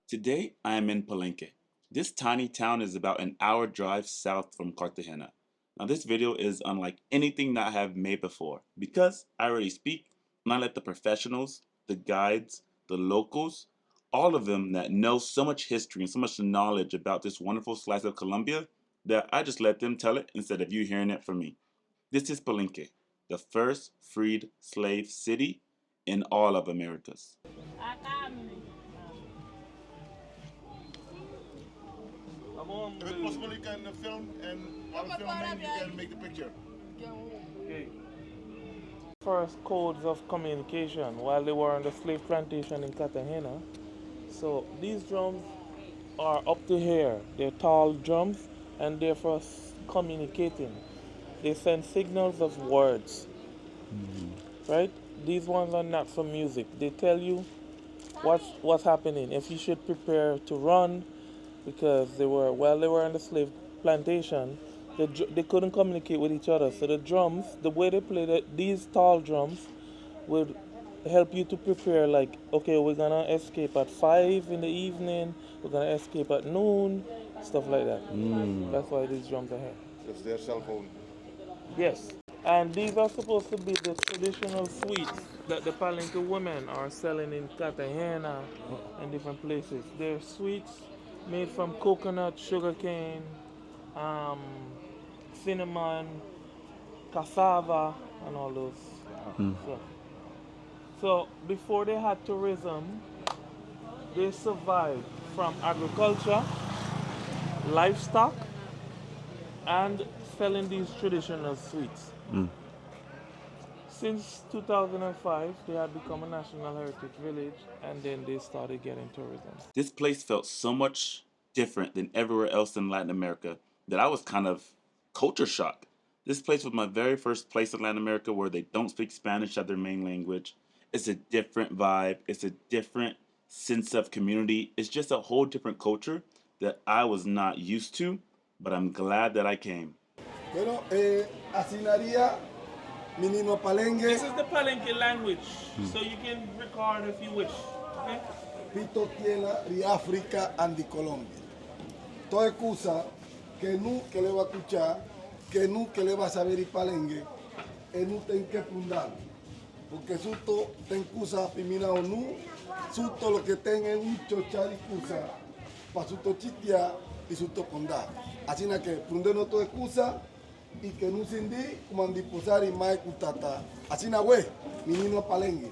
Today I am in Palenque. This tiny town is about an hour drive south from Cartagena. Now this video is unlike anything that I have made before because I already speak and I let the professionals, the guides, the locals, all of them that know so much history and so much knowledge about this wonderful slice of Colombia that I just let them tell it instead of you hearing it from me. This is Palenque, the first freed slave city in all of Americas. If it's possible, you can film, and while filming, you can make the picture. Okay. First codes of communication while they were on the slave plantation in Cartagena. So these drums are up to here. They're tall drums and they're for communicating. They send signals of words. Right? These ones are not for music. They tell you what's happening. If you should prepare to run, because while they were on the slave plantation, they couldn't communicate with each other. So the drums, the way they played these tall drums would help you to prepare, like, okay, we're gonna escape at 5 in the evening, we're gonna escape at noon, stuff like that. That's why these drums are here. That's their cell phone. Yes. And these are supposed to be the traditional sweets that the Palenque women are selling in Cartagena and different places. They're sweets made from coconut, sugarcane, cinnamon, cassava, and all those stuff. So before they had tourism, they survived from agriculture, livestock, and selling these traditional sweets. Since 2005, they had become a National Heritage Village, and then they started getting tourism. This place felt so much different than everywhere else in Latin America that I was kind of culture shocked. This place was my very first place in Latin America where they don't speak Spanish as their main language. It's a different vibe. It's a different sense of community. It's just a whole different culture that I was not used to, but I'm glad that I came. Bueno, asinaría menino Palenque, This is the Palenque language, so you can record if you wish. Okay? Pito Tiena, Riáfrica, Andi Colombia. Toda excusa que nu que le va a escuchar, que nu que le va a saber y Palenque, nu ten que fundar. Porque susto ten excusa pimina o nu, susto lo que ten es un chochar excusa, pa susto chitia y susto condar. Así na que funde no toda excusa, y que no sindi como andi posar y más kutata. Así na we, menino Palenque.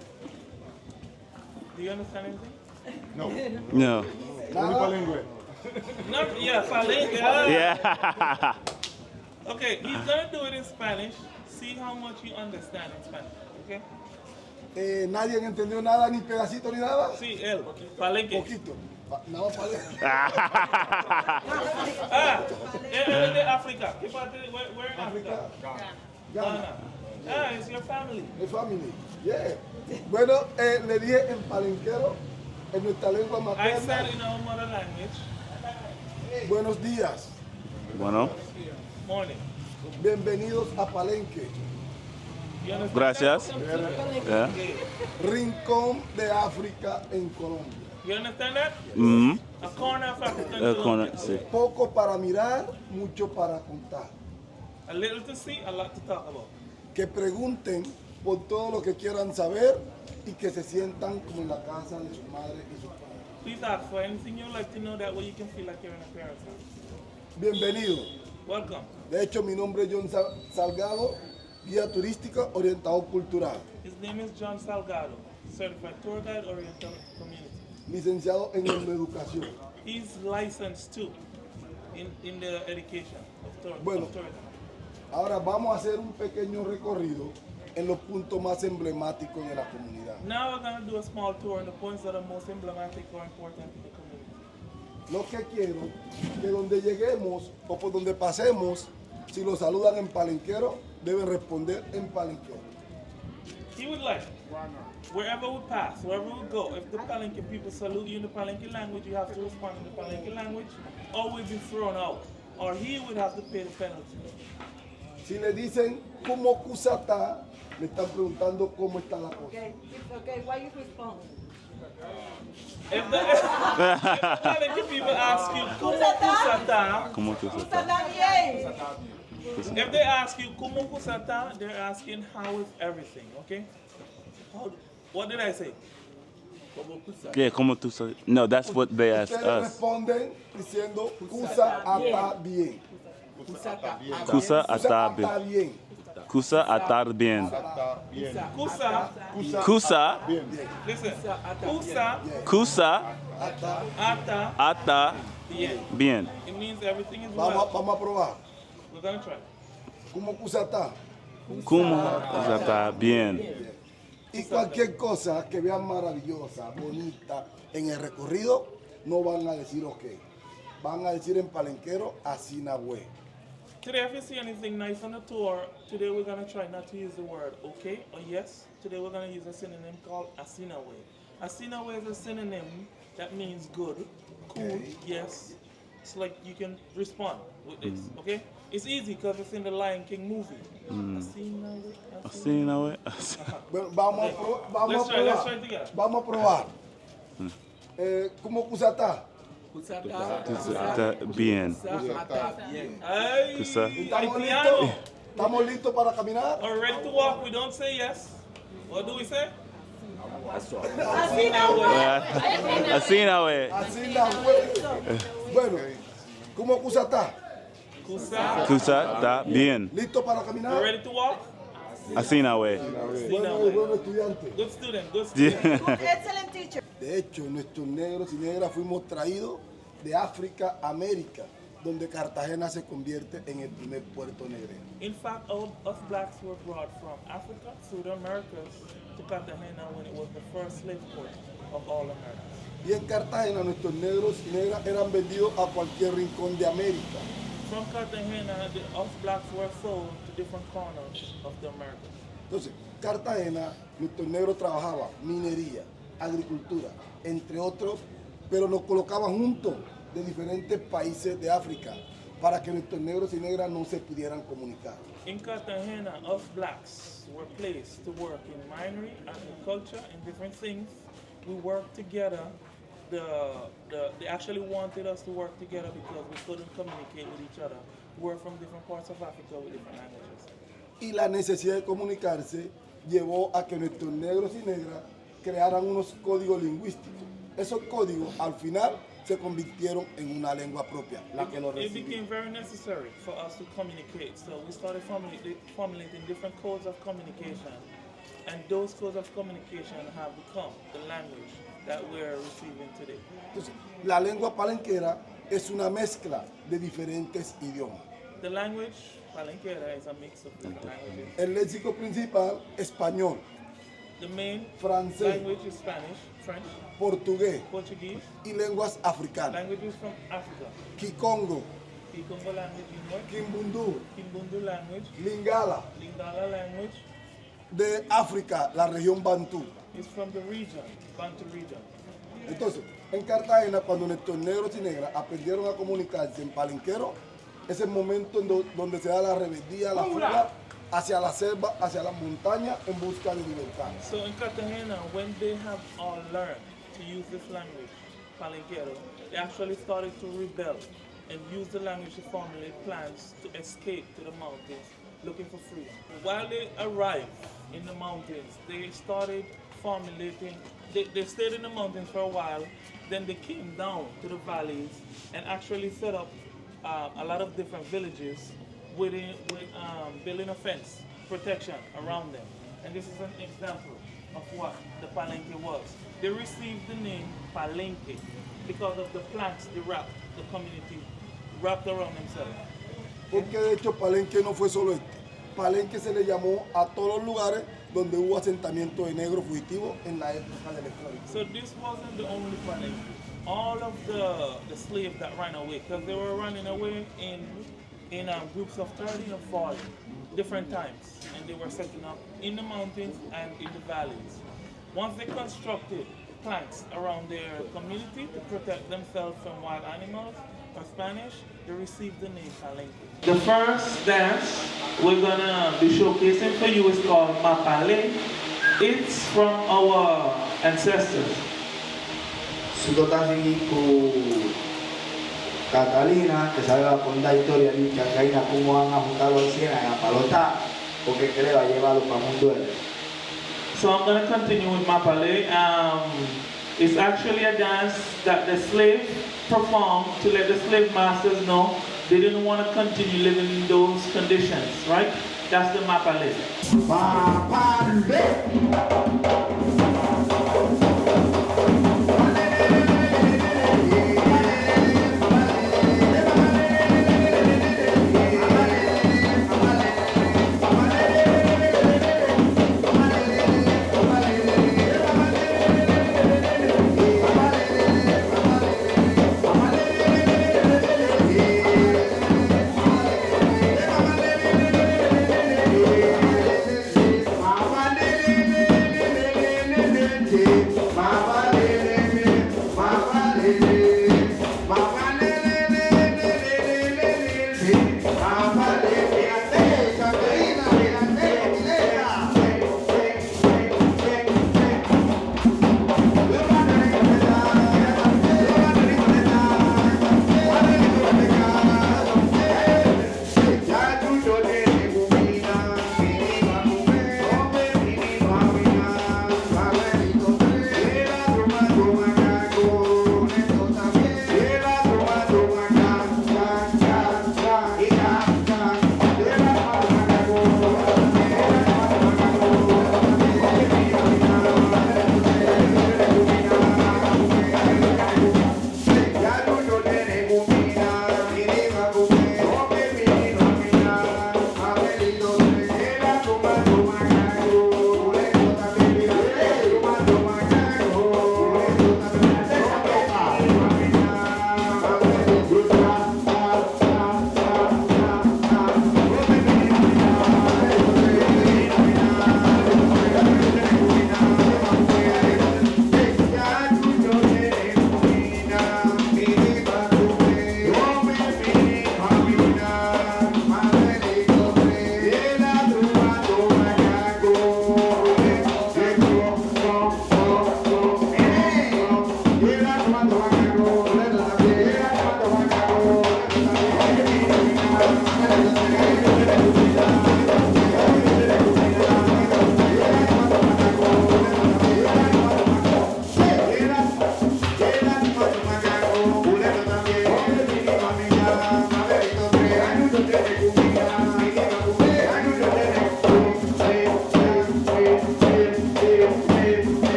Do you understand anything? No. Only Palenque. No, yeah, Palenque. Yeah. Okay, he's gonna do it in Spanish. See how much you understand in Spanish. Okay? Nadie entendió nada, ni pedacito ni nada. Sí, él. Palenque. Poquito. Nada Palenque. Él es de África. ¿Qué parte? Where in Africa? Ghana. Ah, it's your family. The family. Yeah. Bueno, le dije en palenquero, en nuestra lengua I said materna. in our mother language. Buenos días. Bueno, Morning. Bienvenidos a Palenque, You understand? gracias. Yeah. Okay. rincón de África en Colombia. You understand that? A corner of Africa. in Colombia. Sí. Poco para mirar, mucho para contar. A little to see, a lot to talk about. Que pregunten por todo lo que quieran saber y que se sientan como en la casa de su madre y su padre. Please ask for anything you'd like to know, that way you can feel like you're in a parent's house. Bienvenido. Welcome. De hecho, mi nombre es John Salgado, guía turística, orientador cultural, His name is John Salgado, certified tour guide, oriental community. licenciado en educación. He's licensed too in the education of Bueno. tourism. Ahora vamos a hacer un pequeño recorrido en los puntos más emblemáticos de la comunidad. Now we're going to do a small tour on the points that are most emblematic or important to the community. Lo que quiero que donde lleguemos o por donde pasemos, si lo saludan en palenquero, deben responder en palenquero. He would like, wherever we pass, wherever we go, if the Palenque people salute you in the Palenque language, you have to respond in the Palenque language, or we'll be thrown out, or he would have to pay the penalty. Si le dicen cómo Cusatá, le están preguntando cómo está la cosa. Okay, why you respond? If the Palenque people ask you, ¿Cómo kusata? ¿Cómo tú Kusa estás? está bien. If they ask you, ¿Cómo kusata? They're asking, how is everything, okay? What did I say? Yeah, ¿cómo tú estás? No, that's what they asked Ustedes us. responden diciendo Kusa ata bien. Kusa atar Kusa ata bien. bien. Kusa atar bien. Kusa, Kusa, listen, kusa, kusa ata, ata bien. bien. It means everything is Vamos, well. vamos a probar. We're gonna try. ¿Cómo Kusa ata? ¿Cómo está bien? Y cualquier cosa que vean maravillosa, bonita en el recorrido, no van a decir ok. Van a decir en palenquero Asinahue. Today, if you see anything nice on the tour, today we're gonna try not to use the word okay or yes. Today we're gonna use a synonym called asinawe. Asinawe is a synonym that means good, cool, Okay. yes. It's like you can respond with this, okay? It's easy because it's in the Lion King movie. Asinawe, Así no es. Bueno, vamos a probar. Let's try it together. Vamos a probar. ¿Cómo Kusa ata? Está bien. Ay, Kusa. ¿Estamos Haitiano. listos? ¿Estamos listos para caminar? Are we ready to walk? We don't say yes. What do we say? Así no. Así no es. Asinahue. Bueno, ¿cómo Kusa ata? Kusa. Kusa está bien. ¿Listo para We caminar? ready to walk? Así no es. Bueno, estudiante. Good student, good student. Excellent teacher. De hecho, nuestros negros y negras fuimos traídos de África a América, donde Cartagena se convierte en el primer puerto negrero. In fact, all us blacks were brought from Africa through the Americas to Cartagena when it was the first slave port of all America. Y en Cartagena nuestros negros y negras eran vendidos a cualquier rincón de América. From Cartagena, us blacks were sold to different corners of the Americas. Entonces, Cartagena, nuestros negros trabajaban minería, agricultura, entre otros, pero nos colocaban juntos de diferentes países de África para que nuestros negros y negras no se pudieran comunicar. In Cartagena, us blacks were placed to work in minery, agriculture, and different things. We worked together. They actually wanted us to work together because we couldn't communicate with each other. We were from different parts of Africa with different languages. Y la necesidad de comunicarse llevó a que nuestros negros y negras crearan unos códigos lingüísticos. Esos códigos al final se convirtieron en una lengua propia, la que lo It recibía. became very necessary for us to communicate. So we started formulating different codes of communication. And those codes of communication have become the language that we're receiving today. Entonces, la lengua palenquera es una mezcla de diferentes idiomas. The language, Palenquera, is a mix of different languages. El léxico principal, español, The main francés, language is Spanish, French, portugués Portuguese, y lenguas africanas. languages from Africa. Kikongo, Kikongo language, Inuit, Kimbundu, Kimbundu language, Lingala. Lingala language De África, la región Bantú. is from the region, Bantu region. Entonces, en Cartagena, cuando nuestros negros y negras aprendieron a comunicarse en palenquero, es el momento donde se da la rebeldía, la fuga hacia la selva, hacia las montañas en busca de libertad. So in Cartagena, when they have all learned to use this language, Palenquero, they actually started to rebel and use the language to formulate plans to escape to the mountains looking for freedom. While they arrived in the mountains, they started formulating, they stayed in the mountains for a while, then they came down to the valleys and actually set up a lot of different villages with building a fence, protection around them. And this is an example of what the Palenque was. They received the name Palenque because of the planks they wrapped, the community wrapped around themselves. Porque de hecho Palenque no fue solo este. Palenque se le llamó a todos los lugares donde hubo asentamiento de negros fugitivos en la época de la esclavitud. So this wasn't the only Palenque. All of the slaves that ran away, because they were running away in groups of 30 or 40 different times, and they were setting up in the mountains and in the valleys. Once they constructed planks around their community to protect themselves from wild animals or Spanish, they received the name Palenque. The first dance we're gonna be showcasing for you is called Mapale. It's from our ancestors. Sukotasiku Catalina, que sabe la contar historia de Chacaina, cómo han ajustado los cienes a Palota, porque que le va a llevarlo para el mundo. So I'm going to continue with Mapale. It's actually a dance that the slave performed to let the slave masters know they didn't want to continue living in those conditions, right? That's the Mapale.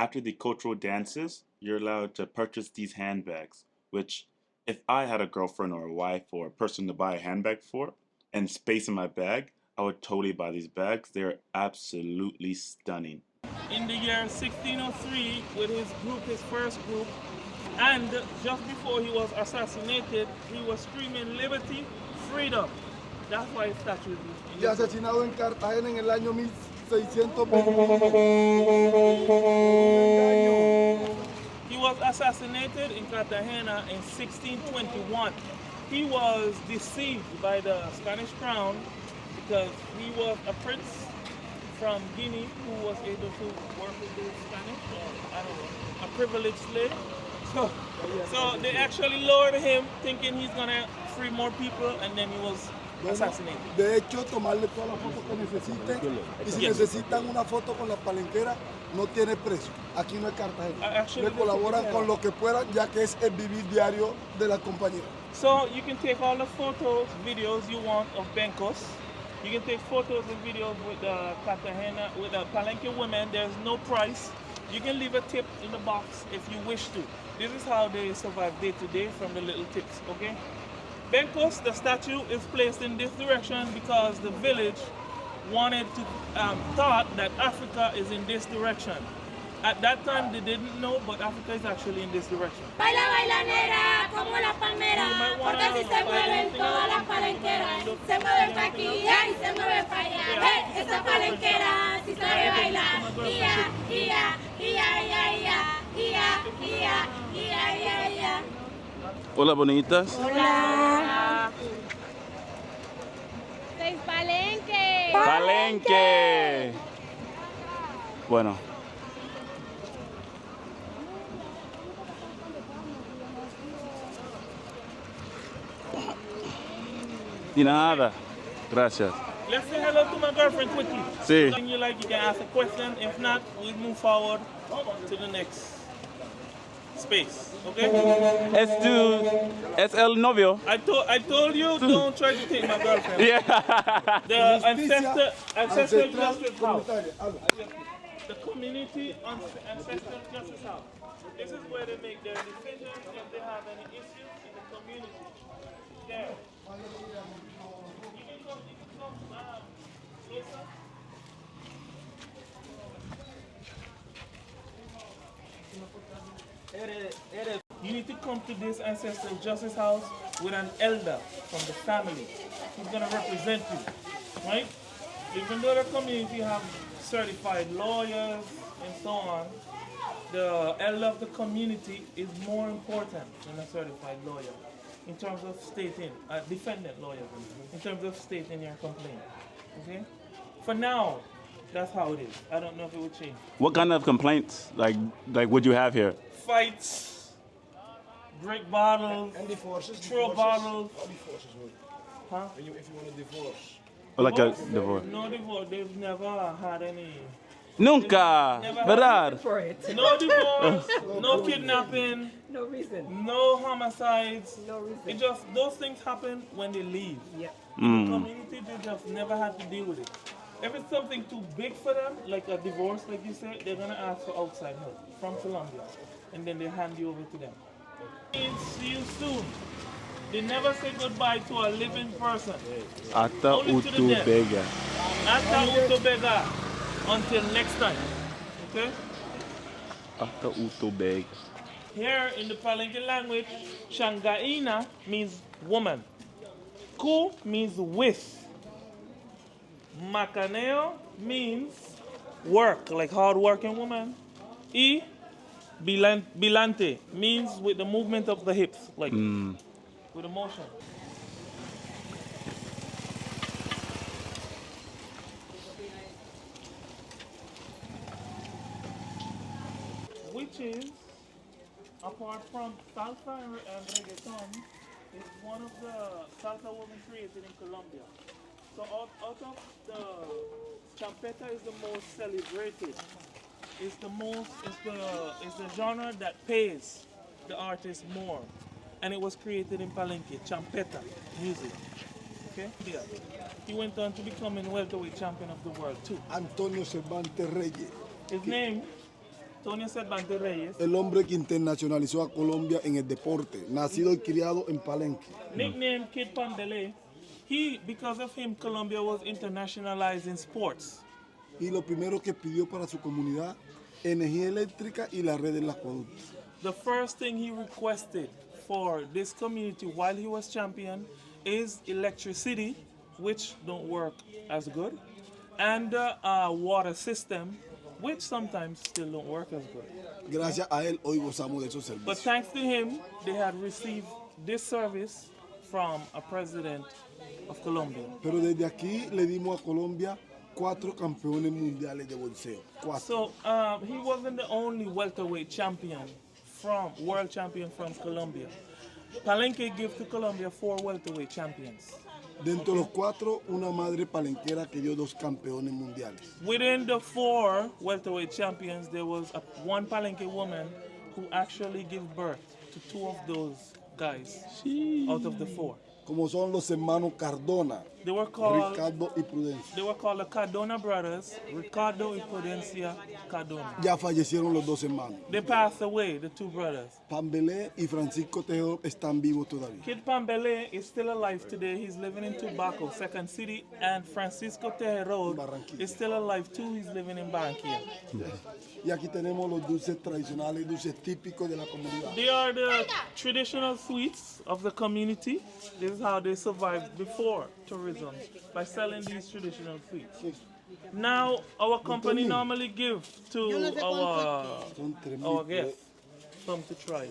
after the cultural dances, you're allowed to purchase these handbags, which, if I had a girlfriend or a wife or a person to buy a handbag for and space in my bag, I would totally buy these bags. They're absolutely stunning. In the year 1603, with his group, his first group, and just before he was assassinated, he was screaming liberty, freedom. That's why his statue is Y asesinado en Cartagena en el año 1620. He was assassinated in Cartagena in 1621. He was deceived by the Spanish crown because he was a prince from Guinea who was able to work with the Spanish, or I don't know, a privileged slave. So they actually lowered him thinking he's gonna free more people, and then he was assassinated. De hecho, tomarle todas las fotos que necesiten. Y si necesitan una foto con la palenquera, no tiene precio. Aquí no es Cartagena. Le colaboran con lo que puedan, ya que es el vivir diario de la compañía. So you can take all the photos, videos you want of Bencos. You can take photos and videos with the Cartagena, with the Palenque women. There's no price. You can leave a tip in the box if you wish to. This is how they survive day to day from the little tips, okay? Bencos, the statue, is placed in this direction because the village wanted to, thought that Africa is in this direction. At that time they didn't know, but Africa is actually in this direction. Baila bailanera como la palmera, porque si se mueven todas las palenqueras, se mueven pa' aquí y se mueven pa' allá. Esa palenquera si sabe bailar, ia, ia, ia, ia, ia, ia, ia, ia, ia. Hola, bonitas. Hola. ¡Soy Palenque! Palenque. Bueno. Y nada. Gracias. Let's say hello to my girlfriend quickly. Sí. If you like, you can ask a question. If not, we'll move forward to the next space. Okay? Es el novio. I told you don't try to take my girlfriend. Yeah. The ancestor Ancestral justice house. comunitaria. Habla. The community ancestral justice house. This is where they make their decisions if they have any issues in the community. There. You can come closer. You need to come to this ancestral justice house with an elder from the family who's going to represent you, right? Even though the community have certified lawyers and so on, the elder of the community is more important than a certified lawyer in terms of stating, a defendant lawyer, in terms of stating your complaint, okay? For now, that's how it is. I don't know if it would change. What kind of complaints like would you have here? Fights, break bottles, And divorces. throw bottles. Divorces, güey. Huh? If you want a divorce. Or like a divorce? No divorce. They've never had any. Nunca, ¿verdad? For it. No divorce, no kidnapping, No reason. no homicides. No reason. It just, those things happen when they leave. Yeah. The community, they just never had to deal with it. If it's something too big for them, like a divorce, like you said, they're gonna ask for outside help from Colombia, and then they hand you over to them. See you soon. They never say goodbye to a living person. Hasta Only to the dead. Utubega. Hasta Utobega. Until next time. Okay? Hasta Utubega. Here in the Palenque language, Shangaina means woman. Ku means with. Macaneo means work, like hard working woman. Y bilante means with the movement of the hips, like with the motion. Which is, apart from salsa and reggaeton, is one of the salsa women created in Colombia. So out of the champeta is the most celebrated. It's the genre that pays the artist more. And it was created in Palenque, champeta music. Okay? Yeah. He went on to become a welterweight champion of the world too. Antonio Cervantes Reyes. His name Antonio Cervantes Reyes, el hombre que internacionalizó a Colombia en el deporte, nacido y criado en Palenque. nicknamed Kid Pambele, because of him, Colombia was internationalized in sports. Y lo primero que pidió para su comunidad, energía eléctrica y la red del acueducto. The first thing he requested for this community while he was champion is electricity, which don't work as good, and a water system, which sometimes still don't work as good. Gracias a él hoy gozamos de esos But servicios. thanks to him, they had received this service from a president of Colombia. Pero desde aquí le dimos a Colombia 4 campeones mundiales de boxeo. 4. So he wasn't the only welterweight world champion from Colombia. Palenque gave to Colombia 4 welterweight champions. Dentro de los 4, una madre palenquera que dio 2 campeones mundiales. Within the 4 welterweight champions, there was one Palenque woman who actually gave birth to 2 of those guys out of the 4. Como son los hermanos Cardona, They were called Ricardo y Prudencia. the Cardona brothers, Ricardo y Prudencia Cardona. Ya fallecieron los 2 hermanos. They passed away, the 2 brothers. Pambelé y Francisco Tejedor están vivos todavía. Kid Pambele is still alive today. He's living in Tubaco, Second City, and Francisco Tejerod Barranquilla. is still alive too. He's living in Barranquilla. Y aquí tenemos los dulces tradicionales, dulces típicos de la comunidad. They are the traditional sweets of the community. This is how they survived before tourism, by selling these traditional sweets. Now, our company normally gives to Son 3,000 our guests some to try.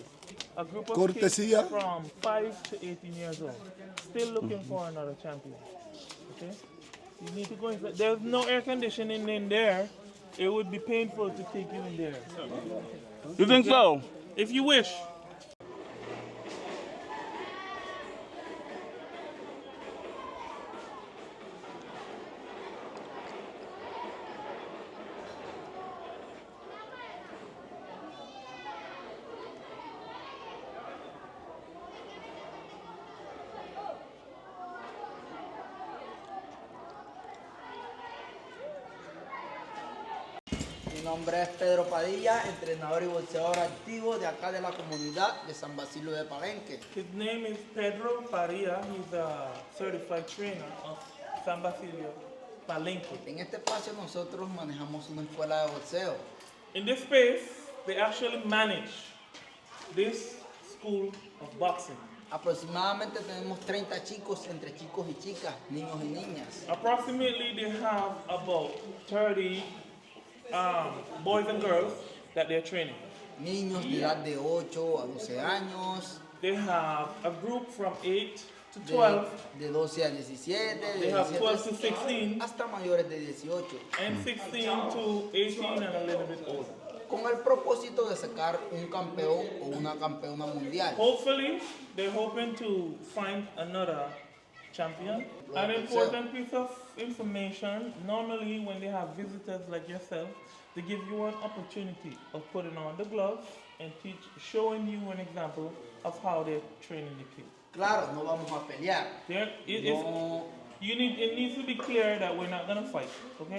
A group of Cortesía. kids from 5 to 18 years old, still looking for another champion. Okay? You need to go inside. There's no air conditioning in there. It would be painful to take you in there. You think so? If you wish. Mi nombre es Pedro Padilla, entrenador y boxeador activo de acá de la comunidad de San Basilio de Palenque. His name is Pedro Paria. He's a certified trainer of San Basilio, Palenque. En este espacio nosotros manejamos una escuela de boxeo. In this space, they actually manage this school of boxing. Aproximadamente tenemos 30 chicos, entre chicos y chicas, niños y niñas. Approximately, they have about 30 boys and girls that they're training. Niños de edad de 8 a 12 años, They have a group from 8 to de, 12, de 12 a 17, de they have 17 12 to 16, hasta mayores de 18, and 16 to 18 and a little bit older. con el propósito de sacar un campeón o una campeona mundial. Hopefully, they're hoping to find another champion. An important piece of information, normally when they have visitors like yourself, they give you an opportunity of putting on the gloves and showing you an example of how they're training the kids. Claro, no vamos a pelear. No, It needs to be clear that we're not going to fight, okay?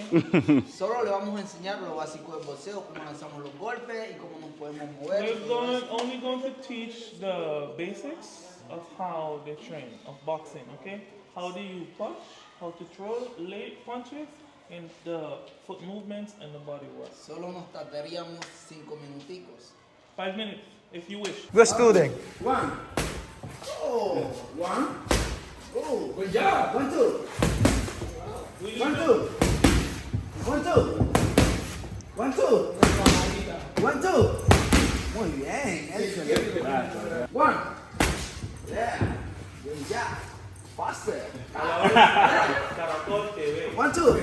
solo le vamos a enseñar lo básico del boxeo, cómo lanzamos los golpes y cómo nos podemos mover. We're only going to teach the basics of how they train, of boxing, okay? How do you punch, how to throw late punches, and the foot movements and the body work. Solo nos tardaríamos 5 minuticos. 5 minutes, if you wish. Good student. One. Oh, one. Oh, good job. 1, 2. 1, 2. 1, 2. 1, 2. 1, 2. Muy bien. Excelente. 1. Yeah. Good job. Faster. Caracol TV. 1, 2.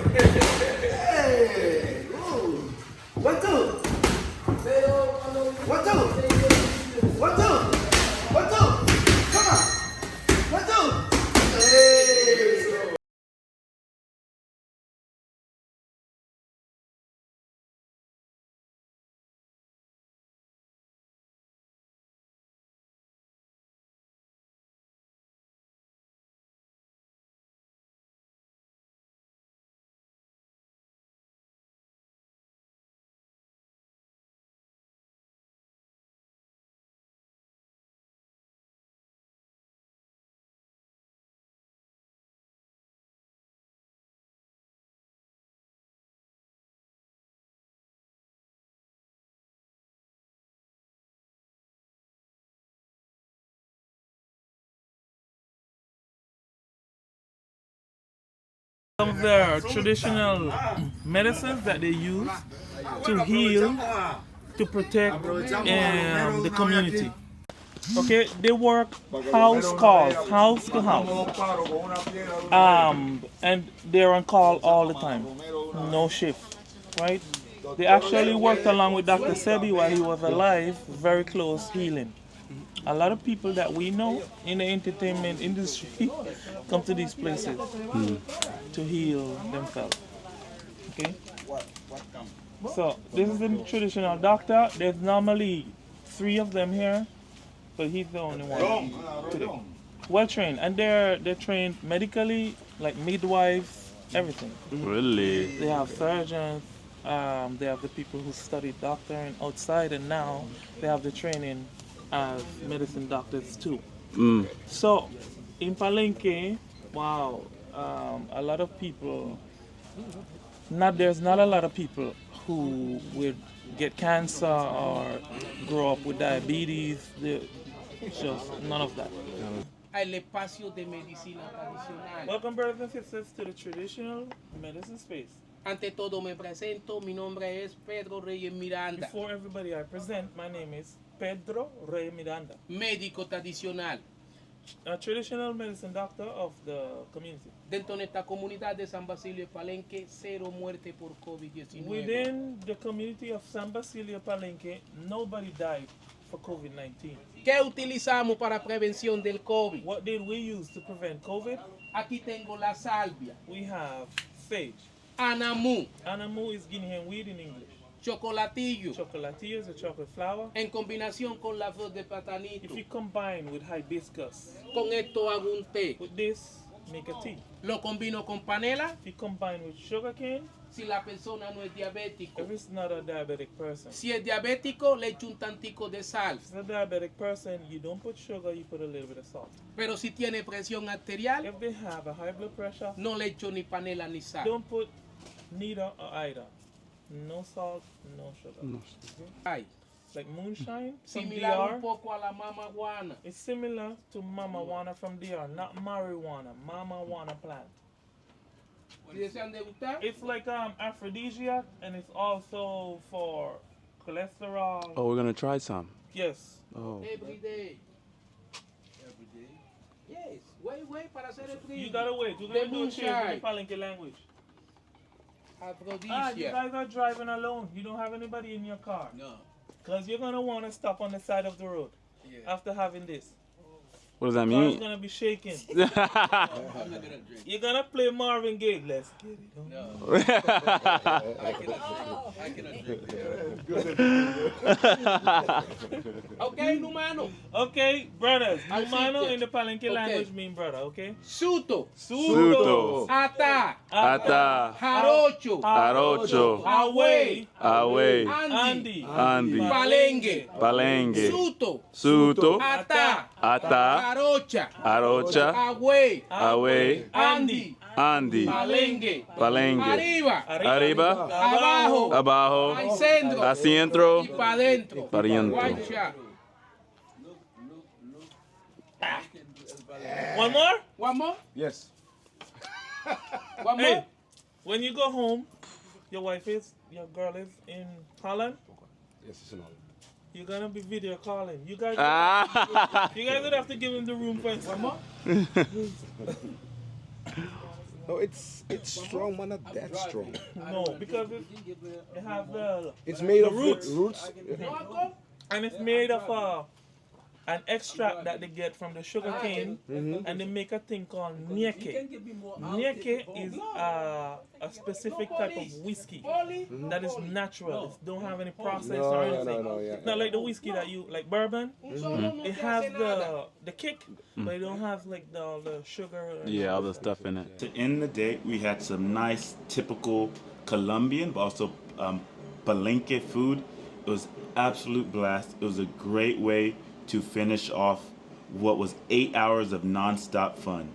Hey. Good. 1, 2. 1, 2. 1, 2. Some of their traditional medicines that they use to heal, to protect the community. Okay, they work house calls, house to house. And they're on call all the time, no shift, right? They actually worked along with Dr. Sebi while he was alive, very close healing. A lot of people that we know in the entertainment industry come to these places to heal themselves. Okay? So this is the traditional doctor. There's normally 3 of them here, but he's the only one today. Well trained, and they're trained medically, like midwives, everything. Really? They have surgeons. They have the people who studied doctoring outside, and now they have the training as medicine doctors too. So in Palenque, wow, a lot of people. There's not a lot of people who would get cancer or grow up with diabetes. Just none of that. Al espacio de medicina tradicional. Welcome, brothers and sisters, to the traditional medicine space. Ante todo me presento, mi nombre es Pedro Reyes Miranda, Before everybody I present, my name is Pedro Rey Miranda, médico tradicional. a traditional medicine doctor of the community. Dentro de esta comunidad de San Basilio de Palenque, 0 muerte por COVID-19. Within the community of San Basilio de Palenque, nobody died for COVID-19. ¿Qué utilizamos para prevención del COVID? What did we use to prevent COVID? Aquí tengo la salvia, We have sage. anamú, Anamu is Guinean weed in English. chocolatillo, Chocolatillo is a chocolate flower. en combinación con la flor de platanito. If you combine with hibiscus, Con esto hago un té. with this, make a tea. Lo combino con panela If you combine with sugar cane, si la persona no es diabético. if it's not a diabetic person. Si es diabético, le echo un tantico de sal. If it's a diabetic person, you don't put sugar, you put a little bit of salt. Pero si tiene presión arterial, If they have a high blood pressure, no le echo ni panela ni sal. don't put neither or either. No salt, no sugar. Ay, Like moonshine from similar un DR. poco a la mamaguana. It's similar to mamajuana from DR, not marijuana, mamajuana plant. Si desean degustar, It's like aphrodisiac, and it's also for cholesterol. Oh, we're gonna try some. Yes. Oh. every day. Yes, wait para hacer el frío. You gotta wait. We're The gonna do a cheers in moonshine. the Palenque language. You Aphrodisia. guys are driving alone. You don't have anybody in your car. No. Because you're gonna want to stop on the side of the road after having this. What does that Car's mean? gonna be shaking. I'm not gonna drink. You're gonna play Marvin Gaye. Let's get it on. No. I cannot drink. Okay, Numano. Okay, brothers. I'll Numano sit in the Palenque Okay. language mean brother, okay? Suto. Suto. Ata. Ata. Jarocho. Arocho. Away. Away. Andy. Andy. Palenque. Palenque. Suto. Suto. Ata. Ata. Jarocha. Arocha. Away. Away. Andy. Andy. Palenque. Palenque. Arriba. Arriba. Abajo. Abajo. Al centro. Al centro. Y para adentro. Pa' dentro. One shot. One more? One more? Yes. One Hey, more? when you go home, your girl is in Holland, Yes, it's an honor. you're gonna be video calling. You guys Ah. you guys would have to give him the room for one more. No, it's strong, but not that strong. No, because it has the It's made The of roots. roots. and it's made of an extract that they get from the sugar cane, and they make a thing called nieke. Nieke is a specific type of whiskey that is natural. It don't have any process or anything. Yeah. It's not like the whiskey that you like bourbon. It has the kick, but it don't have like all the sugar. and Yeah, all the stuff in it. To end the day, we had some nice, typical Colombian, but also Palenque food. It was absolute blast. It was a great way to finish off what was 8 hours of non-stop fun.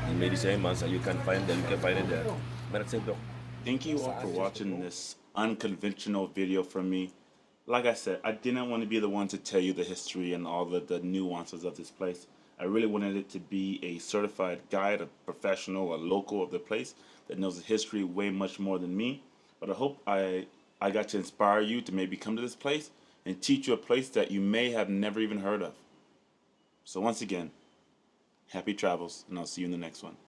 The medicine man, so you can find them, you can find it there. But it's simple. Thank you all for watching this unconventional video from me. Like I said, I didn't want to be the one to tell you the history and all the nuances of this place. I really wanted it to be a certified guide, a professional, a local of the place that knows the history way much more than me. But I hope I got to inspire you to maybe come to this place and teach you a place that you may have never even heard of. So once again, happy travels, and I'll see you in the next one.